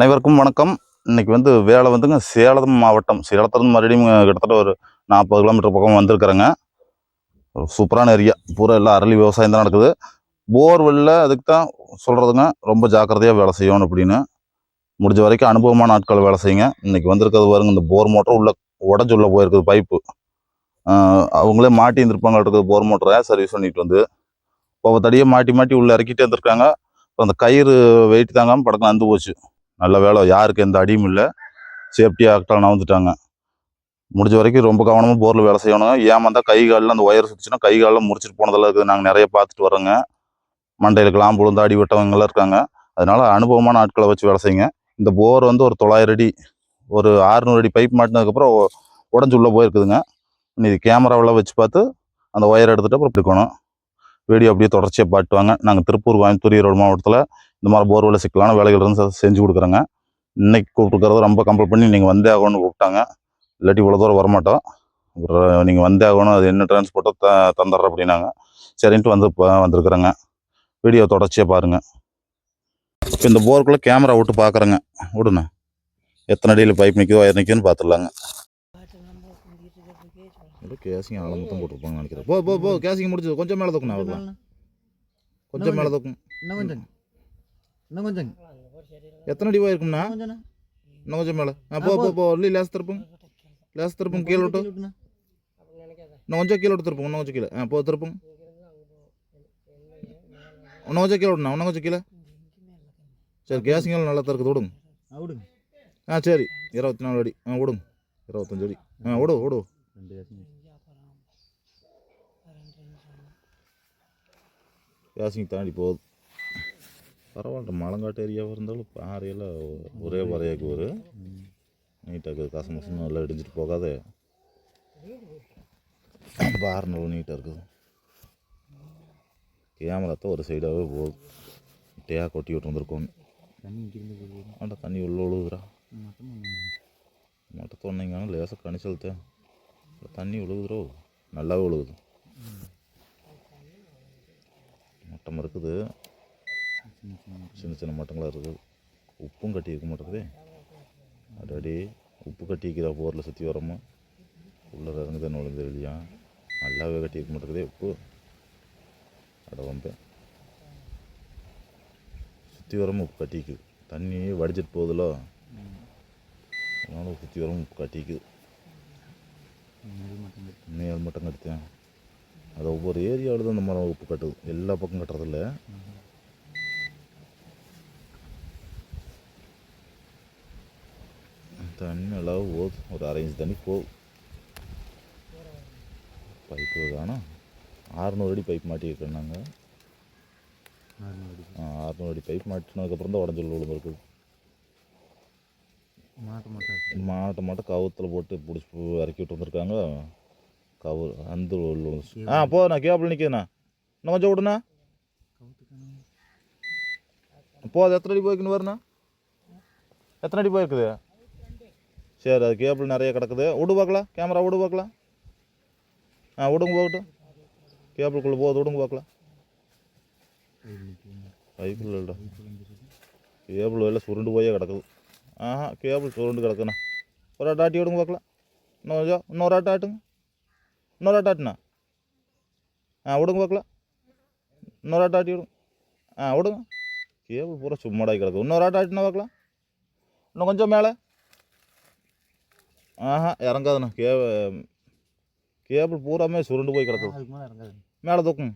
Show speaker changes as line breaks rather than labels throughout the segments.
அனைவருக்கும் வணக்கம். இன்னைக்கு வேலை சேலம் மாவட்டம். சேலத்துலேருந்து மறுபடியும் கிட்டத்தட்ட ஒரு 40 கிலோமீட்டர் பக்கம் வந்திருக்கிறேங்க. சூப்பரான ஏரியா. பூரா எல்லாம் அரளி விவசாயம் தான் நடக்குது. போர்வெல்ல அதுக்கு தான் சொல்கிறதுங்க, ரொம்ப ஜாக்கிரதையாக வேலை செய்யணும் அப்படின்னு. முடிஞ்ச வரைக்கும் அனுபவமான ஆட்கள் வேலை செய்யுங்க. இன்னைக்கு வந்திருக்கிறது பாருங்க, இந்த போர் மோட்டர் உடஞ்சி உள்ள போயிருக்குது பைப்பு. அவங்களே மாட்டி இருந்திருப்பாங்க இருக்குது. போர் மோட்டரை சர்வீஸ் பண்ணிட்டு ஒவ்வொரு தடியை மாட்டி மாட்டி உள்ளே இறக்கிட்டே இருந்திருக்காங்க. அந்த கயிறு வெயிட் தாங்காமல் படக்கம் அந்து போச்சு. நல்ல வேலை, யாருக்கு எந்த அடியும் இல்லை. சேஃப்டியாக ஆக்டாக நவந்துட்டாங்க. முடிஞ்ச வரைக்கும் ரொம்ப கவனமாக போரில் வேலை செய்யணுங்க. ஏமாந்தா கை காலில் அந்த ஒயர் சுற்றிச்சுன்னா கை காலில் முறிச்சிட்டு போனதெல்லாம் இருக்குது. நாங்கள் நிறைய பார்த்துட்டு வரோங்க. மண்டையில் கிளாம்பு விழுந்து அடி விட்டவங்கெல்லாம் இருக்காங்க. அதனால அனுபவமான ஆட்களை வச்சு வேலை செய்யுங்க. இந்த போர் ஒரு 900 அடி, ஒரு 600 அடி பைப் மாட்டினதுக்கப்புறம் உடஞ்சி உள்ளே போயிருக்குதுங்க. இது கேமராவெல்லாம் வச்சு பார்த்து அந்த ஒயர் எடுத்துகிட்டு அப்புறம் இருக்கணும். வீடியோ அப்படியே தொடர்ச்சியாக பாட்டுவாங்க. நாங்கள் திருப்பூர், கோயம்புத்தூர், ஈரோடு மாவட்டத்தில் இந்த மாதிரி போர்வெல்ல சிக்கலான வேலைகள் செஞ்சு கொடுக்குறோங்க. இன்னைக்கு கூப்பிட்டுக்கிறது ரொம்ப கம்பல் பண்ணி நீங்கள் வந்தே ஆகணும்னு கூப்பிட்டாங்க. இல்லாட்டி இவ்வளோ தூரம் வரமாட்டோம், நீங்கள் வந்தே ஆகணும், அது என்ன டிரான்ஸ்போர்ட்டோ தந்துடுற அப்படின்னாங்க. சரின்ட்டு வந்திருக்கிறேங்க. வீடியோ தொடர்ச்சியாக பாருங்கள். இப்போ இந்த போருக்குள்ளே கேமரா விட்டு பார்க்குறேங்க. விடுண்ணா, எத்தனை அடியில் பைப் நிற்குதோ ஒயர் நிற்குதுன்னு பார்த்துடலாங்க. கேசிங்க ஆழமொத்தம் போட்டுருப்பாங்க நினைக்கிறேன். போ கேசிங்க முடிச்சது. கொஞ்சம் மேலே தூக்கணும். அவர்லாம் கொஞ்சம் மேலே தூக்கும். இன்னும் கொஞ்சம் எத்தனை அடி போயிருக்கும்ண்ணா? இன்னும் கொஞ்சம் மேலே. போ இல்லை, லேஸ் திருப்பும் கீழே விட்டு. இன்னும் கொஞ்சம் கீழே விட்டு திருப்புங்க. இன்னும் கொஞ்சம் கீழே திருப்புங்க. இன்னும் கொஞ்சம் கீழே விடணும். இன்னும் கொஞ்சம் கீழே. சரி, கேஸிங்க நல்லா திறக்குது. விடுங்க. சரி, 24 அடி. விடுங்க. 25 அடி. விடு. கேஸிங் தாண்டி போகுது. பரவாயில்ல, மலங்காட்டு ஏரியாவாக இருந்தாலும் பாறையெல்லாம் ஒரே வரையாக்கு வரும். நீட்டாக காசு மாசம் நல்லா இடிஞ்சிட்டு போகாது. பாறை நல்லா நீட்டாக இருக்குது. கேமராத்தான் ஒரு சைடாகவே போகுது. டேயாக கொட்டி விட்டு வந்துருக்கோம். தண்ணி உள்ள விழுகுதுரா. மட்டும் சொன்னீங்கன்னா லேசாக கணிச்சல்த்தேன். தண்ணி விழுகுதுரோ, நல்லாவே விழுகுது. மட்டம் இருக்குது, சின்ன மட்டங்களாக இருக்குது. உப்பும் கட்டி இருக்க மாட்டேங்குது. அடி உப்பு கட்டிக்கிறா போரில் சுற்றி வரமா உள்ள இறங்குது நுழைந்து வெளியா. நல்லாவே கட்டி இருக்க மாட்டேங்குதே உப்பு. வம்பேன் சுற்றி வரமா உப்பு கட்டிக்குது. தண்ணி வடிச்சிட்டு போகுதுல, அதனால சுற்றி வரமா உப்பு கட்டிக்குது. மேல் மட்டும் கட்டுத்தேன். அது ஒவ்வொரு ஏரியாவில் தான் இந்த மரம் உப்பு கட்டுது. எல்லா பக்கம் கட்டுறதில்ல. தண்ணி நல்லா போகுது. ஒரு 1/2 இன்ச் தண்ணி போகுது. பைப்பு தானே 600 அடி பைப் மாட்டியிருக்கேன் நாங்கள். 600 அடி பைப் மாட்டினதுக்கப்புறம் தான் உடஞ்சி விழுந்துருக்குது. மாட்டை கவுத்தில் போட்டு பிடிச்சி இறக்கி விட்டு வந்துருக்காங்க. கவுர் அந்த போண்ணா, கேபிள் நிற்குதுண்ணா. இன்னும் கொஞ்சம் விடுண்ணா. அது எத்தனை அடி போய்க்குன்னு வருண்ணா? எத்தனை அடி போயிருக்குது? சரி, அது கேபிள் நிறைய கிடக்குது. விடு பார்க்கலாம். கேமரா விடு பார்க்கலாம். விடுங்க போகட்டும். கேபிளுக்குள்ளே போகுது. விடுங்க பார்க்கலாம். பைப்பில் இல்லைடா, கேபிள் எல்லாம் சுருண்டு போயே கிடக்குது. கேபிள் சுருண்டு கிடக்குண்ணா. ஒரு ஆட்டு ஆட்டி விடுங்க பார்க்கலாம். இன்னொரு ஆட்டு ஆட்டுங்க. இன்னொரு ஆட்டு ஆட்டுண்ணா. விடுங்க பார்க்கலாம். இன்னொரு ஆட்டு ஆட்டி விடுங்க. விடுங்க. கேபிள் பூரா சும்மாடாகி கிடக்கு. இன்னொரு ஆட்டு ஆட்டுனா பார்க்கலாம். இன்னும் கொஞ்சம் மேலே. இறங்காதுண்ணா. கேபிள் பூராமே சுருண்டு போய் கிடக்குது. மேலே தூக்குங்க.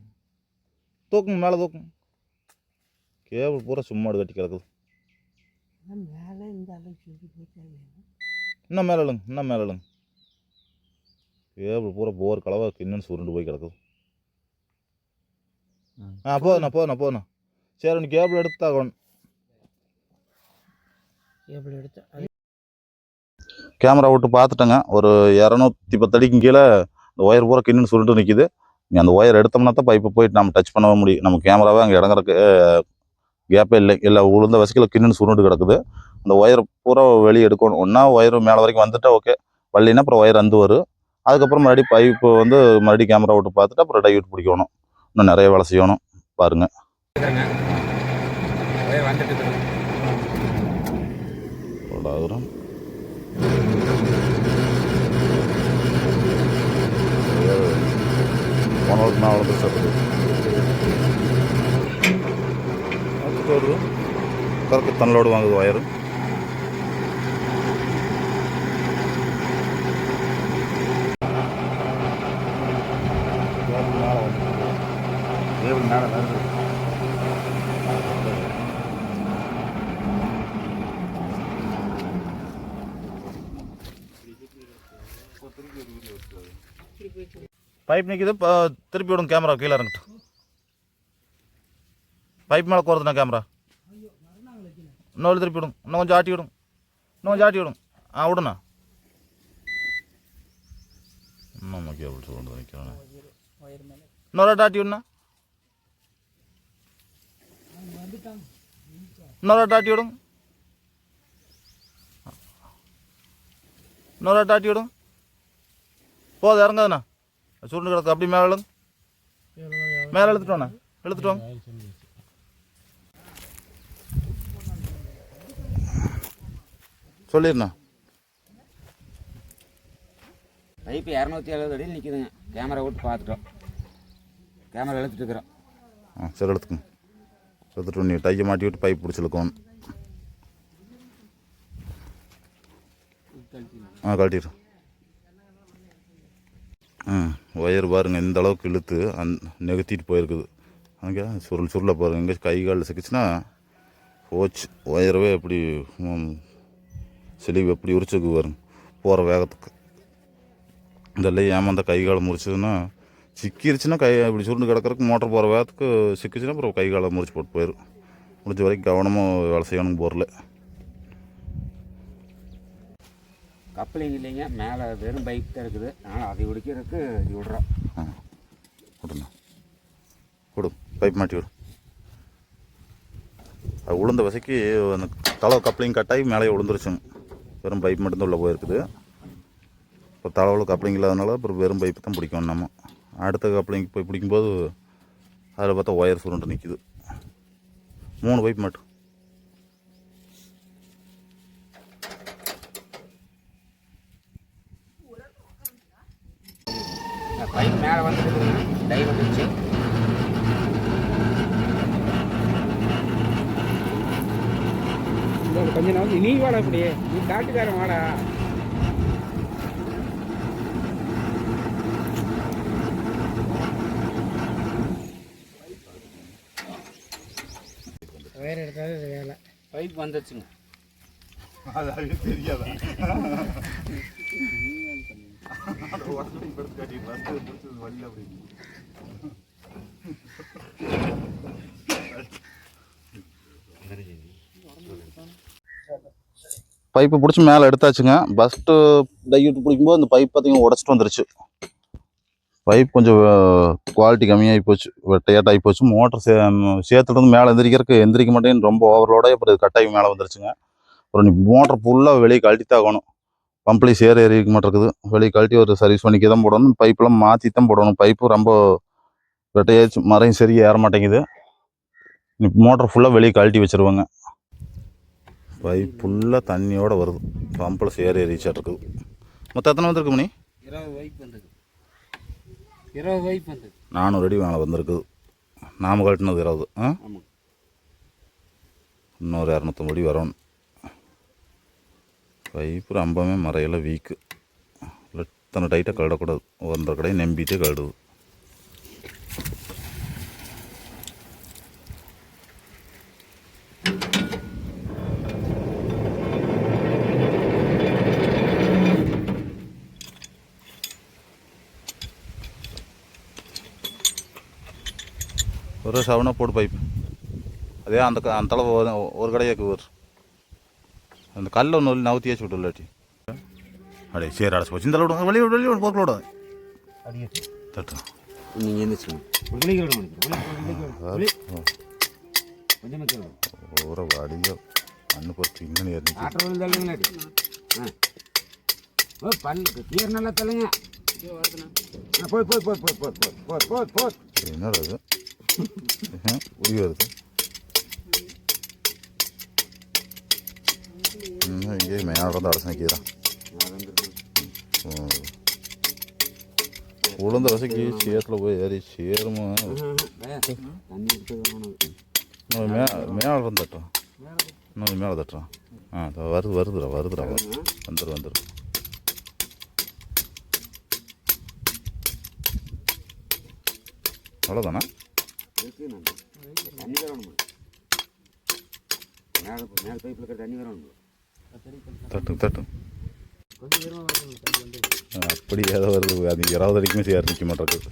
மேலே தூக்குங்க. கேபிள் பூரா சும்மாடு கட்டி கிடக்குது. இன்னும் மேலே எழுங்க. கேபிள் பூரா போர் கலவாக இன்னும் சுருண்டு போய் கிடக்குது. போதுண்ணா. சரி, நீ கேபிள் எடுத்தாகணும். கேமரா விட்டு பார்த்துட்டேங்க. ஒரு 210 அடிக்கு கீழே இந்த ஒயர் பூரா கிண்ணு சுருண்டு நிற்கிது. நீ அந்த ஒயர் எடுத்தோம்னா தான் பைப்பை போயிட்டு நம்ம டச் பண்ண முடியும். நம்ம கேமராவே அங்கே இடங்கிறக்கு கேப்பே இல்லை உளுந்த வசிக்கல கிண்ணு சுருண்டு கிடக்குது. அந்த ஒயர் பூரா வெளியே எடுக்கணும். ஒன்றா ஒயர் மேலே வரைக்கும் வந்துட்டா ஓகே, வரலைன்னா அப்புறம் ஒயர் அந்து வரும். அதுக்கப்புறம் மறுபடியும் பைப்பு மறுபடியும் கேமரா விட்டு பார்த்துட்டு அப்புறம் டைவ் பிடிக்கணும். இன்னும் நிறைய வேலை செய்யணும் பாருங்கள். தொள்ளாயிரம். போனவருக்கு நான் அவ்வளோ பெருசாக வருது. கரெக்டாக தன்னலோடு வாங்குது ஒயரு. மேலே வருது. பைப் நிற்கிது. திருப்பி விடும். கேமரா கீழே இறங்கிட்டு பைப் மேலே போகிறதுண்ணா கேமரா. இன்னொரு திருப்பி விடும். இன்னும் கொஞ்சம் ஆட்டி விடும். இன்னும் கொஞ்சம் ஆட்டி விடும். விடுண்ணா. இன்னும் கேபிள் சொல்லிட்டு நிற்கிறேண்ணா. இன்னொரு ஆட்டி விடுண்ணா. இன்னொரு ஆட்டி விடும். இன்னொரு ஆட்டி விடும். போதும், இறங்காதுண்ணா. சுருண்டு கிடக்கு. அப்படி மேலே எழுங்க. மேலே எழுத்துட்டோண்ணா. எழுத்துட்டு வாங்க. சொல்லிடுண்ணா.
பைப்பு 270 அடியில் நிற்குதுங்க. கேமரா விட்டு பார்த்துட்டோம். கேமரா எழுத்துட்டு இருக்கிறோம்.
சரி, எடுத்துக்கோங்க. எடுத்துட்டு நீ டையை மாட்டி விட்டு பைப் பிடிச்சி இழுக்கணும். கழட்டிடு. ஒயர் பாருங்கள் இந்த அளவுக்கு இழுத்து நெகத்திட்டு போயிருக்குது. அங்கே சுருளை பாருங்கள். எங்கே கை காலில் சிக்கிச்சுன்னா போச்சு. ஒயரவே எப்படி செலிவு எப்படி உரிச்சுக்கு பாருங்க போகிற வேகத்துக்கு. இதெல்லாம் ஏமாந்த கை காலை முறிச்சதுன்னா சிக்கிருச்சுன்னா இப்படி சுருண்டு கிடக்கிறதுக்கு மோட்டர் போகிற வேகத்துக்கு சிக்கிச்சுன்னா அப்புறம் கை காலை முறிச்சு போட்டு போயிடும். முடிஞ்ச வரைக்கும் கவனமாக வேலை செய்யணும். போரில்
கப்ளிங் இல்லைங்க. மேலே வெறும் பைப் தான் இருக்குது. அதனால் அதை உடிக்கிறதுக்கு இது விடுறோம்.
விடுண்ணா. விடு. பைப் மாட்டி விடும். அது உளுந்த வசைக்கு அந்த தலை கப்ளிங் கட்டாகி மேலே விழுந்துருச்சுங்க. வெறும் பைப் மட்டும்தான் உள்ளே போயிருக்குது. இப்போ தலைவில் கப்ளிங் இல்லாதனால அப்புறம் வெறும் பைப்பு தான் பிடிக்கணும். நம்ம அடுத்த கப்ளிங் போய் பிடிக்கும்போது அதில் பார்த்தா ஒயர் சுருண்டு நிற்கிது. 3 பைப் மட்டும்.
பைப் மேலே வந்துருக்கு. டை வந்துருச்சு. கொஞ்சம் நாள் நீ வாடா. அப்படியே நீ காட்டுக்காரன் வாடா. வேறு எடுத்தாலும் வேலை. பைப் வந்துருச்சுங்க.
அது தெரியாதா? பைப்பு பிடிச்சி மேலே எடுத்தாச்சுங்க. ஃபஸ்ட்டு டையூட்டு பிடிக்கும்போது அந்த பைப் பார்த்தீங்கன்னா உடச்சிட்டு வந்துருச்சு. பைப் கொஞ்சம் குவாலிட்டி கம்மியாகி போச்சு. வெட்டையாட்டாகி போச்சு. மோட்டர் சேர்த்துட்டு மேலே எந்திரிக்க மாட்டேன்னு ரொம்ப ஓவர்லோடாக அப்புறம் இது கட்டாயி மேலே வந்துருச்சுங்க. அப்புறம் நீ மோட்டர் ஃபுல்லாக வெளியே கழட்டி தாகணும். பம்ப்லேயும் சேர் ஏறிக்க மாட்டேருக்குது. வெளியே கழட்டி ஒரு சர்வீஸ் பண்ணிக்க தான் போடணும். பைப்பெல்லாம் மாற்றி தான் போடணும். பைப்பு ரொம்ப வெட்டையாச்சு. மரம் சரியாக ஏற மாட்டேங்குது. நீ மோட்டர் ஃபுல்லாக வெளியே கழட்டி வச்சுருவாங்க. பைப் ஃபுல்லாக தண்ணியோடு வருது. பம்பில் சேர் ஏறிச்சாட்டு இருக்குது. மொத்தம் எத்தனை வந்திருக்கு மணி?
20 பைப் வந்தது. 20 பைப் வந்தது.
400 அடி மேலே வந்திருக்குது. நாம் கழட்டினது 20. இன்னொரு 250 அடி வரணும். பைப்பு ரொம்பவே மறையெல்லாம் வீக்கு. இத்தனை டைட்டாக கழடக்கூடாது. ஒன்றரை கடையை நம்பிட்டே கழுடுது. ஒரு சவனா போடு பைப். அதே அந்த அளவு ஒரு கடையாக்கு ஒரு அந்த கல்ல ஒன்று நவுத்தியாச்சு விட்டு இல்லாட்டி அப்படியே சரி அடைச்சி போச்சு. இந்த அளவு வெளியே வெளியே போக்கலோட தட்டு
நீங்கள்
ஒரு அடியோ மண்ணு போச்சு. இன்னும்
நல்லா தள்ளுங்க. போய் போய் போய் போய் போய் போய் போய் போய்
என்ன அது உரி வருது. இங்கே மேலே வந்து அடைச்சு நிற்கிறான். உளுந்த வசைக்கு சேத்துல போய் ஏறி சேருமா மேலே வந்து தட்டுறான். இன்னொரு மேலே தட்டுறான். வருதுடா வந்துடும். அவ்வளோதானே?
தண்ணி வரணும், மேலே பைப்பில் இருக்கிற தண்ணி வரணும்.
தட்டு அப்படி ஏதோ வருது. அது 20 அடிக்குமே சேர் நிற்க மாட்டேங்குது.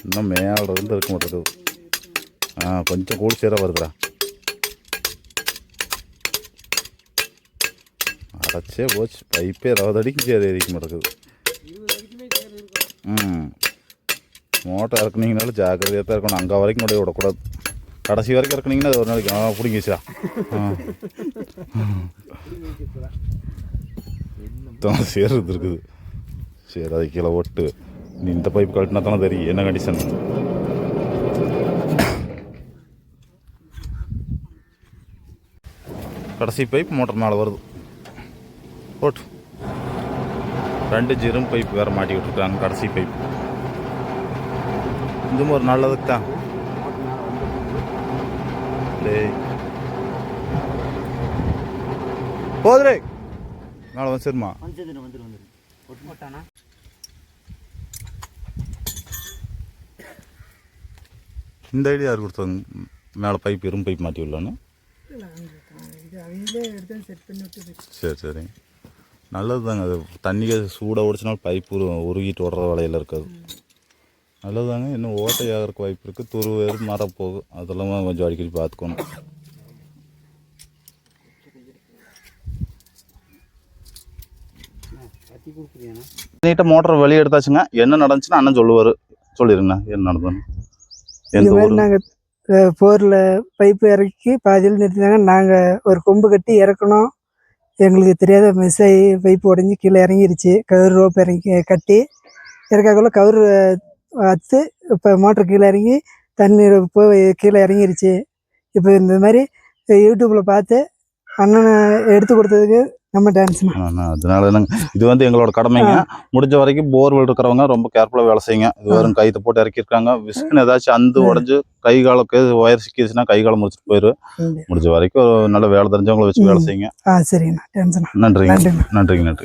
இன்னும் மேலே இருந்து இருக்க மாட்டேங்குது. கொஞ்சம் கூடி சேர வருதுடா. அடைச்சே போச்சு. பைப்பே 20 அடிக்கு சேர் ஏறிக்க மாட்டேங்குது. மோட்டர் இறக்குனீங்கனாலும் ஜாக்கிரதையாக தான் இருக்கணும். அங்கே வரைக்கும் கூட விடக்கூடாது. கடைசி வரைக்கும் இறக்குனீங்கன்னா அது ஒரு நாளைக்கு பிடிங்கிச்சா சேர் இருக்குது. சரி, அதை கீழே ஓட்டு. நீ இந்த பைப் கழட்டினா தானே தெரியும் என்ன கண்டிஷன். கடைசி பைப் மோட்டர் மேலே வருது. ஓட்டு 2 ஜீரும் பைப் வேறு மாட்டி விட்டுருக்காங்க. கடைசி பைப் இதுவும் ஒரு நல்லதுக்கு தான். போதுரே நாளை வந்து சரிம்மா. இந்த ஐடியா யார் கொடுத்தாங்க? மேலே பைப் இரும்பு பைப் மாட்டி விடலான்னு. சரி நல்லது தாங்க. அது தண்ணிக்கு சூடாக ஓடிச்சினாலும் பைப்பு உருகிட்டு ஓடுற வேலையில் இருக்காது. நல்லது தாங்க. இன்னும் ஓட்டை ஆகிறதுக்கு வாய்ப்பு இருக்குது. துருவேறு மரம் போகும். அதெல்லாம் கொஞ்சம் அடிக்கடி பார்த்துக்கணும். நீட்டாக மோட்டர் வெளியே எடுத்தாச்சுங்க. என்ன நடந்துச்சுன்னா அண்ணன் சொல்லிடுங்கண்ணா என்ன நடந்ததுன்னு.
இந்த மாதிரி நாங்கள் போரில் பைப்பு இறக்கி பாதியில் நிறுத்தினாங்க. நாங்கள் ஒரு கொம்பு கட்டி இறக்கணும். எங்களுக்கு தெரியாத மிஸ் ஆகி பைப்பு உடஞ்சி கீழே இறங்கிருச்சு. கவுரு ரோப் கட்டி இறக்காக்குள்ள கவுரு அத்து இப்போ மோட்டர் கீழே இறங்கி தண்ணி போய் கீழே இறங்கிருச்சு. இப்போ இந்த மாதிரி யூடியூப்பில் பார்த்து அண்ணனை எடுத்து கொடுத்ததுக்கு நம்ம டான்ஸ்ண்ணா.
அதனால என்னங்க, இது வந்து எங்களோட கடமைங்க. முடிஞ்ச வரைக்கும் போர்வெல் இருக்கிறவங்க ரொம்ப கேர்ஃபுல்லாக வேலை செய்யுங்க. இது வரும் கைத்தை போட்டு இறக்கியிருக்காங்க. விஸ்குன்னு ஏதாச்சும் அந்து உடஞ்சி கை காலுக்கு ஒயர் சிக்கிடுச்சுன்னா கை காலம் முடிச்சுட்டு போயிடும். முடிஞ்ச வரைக்கும் நல்ல வேலை தெரிஞ்சவங்களை வச்சு வேலை செய்யுங்க.
சரிங்கண்ணா.
நன்றிங்க.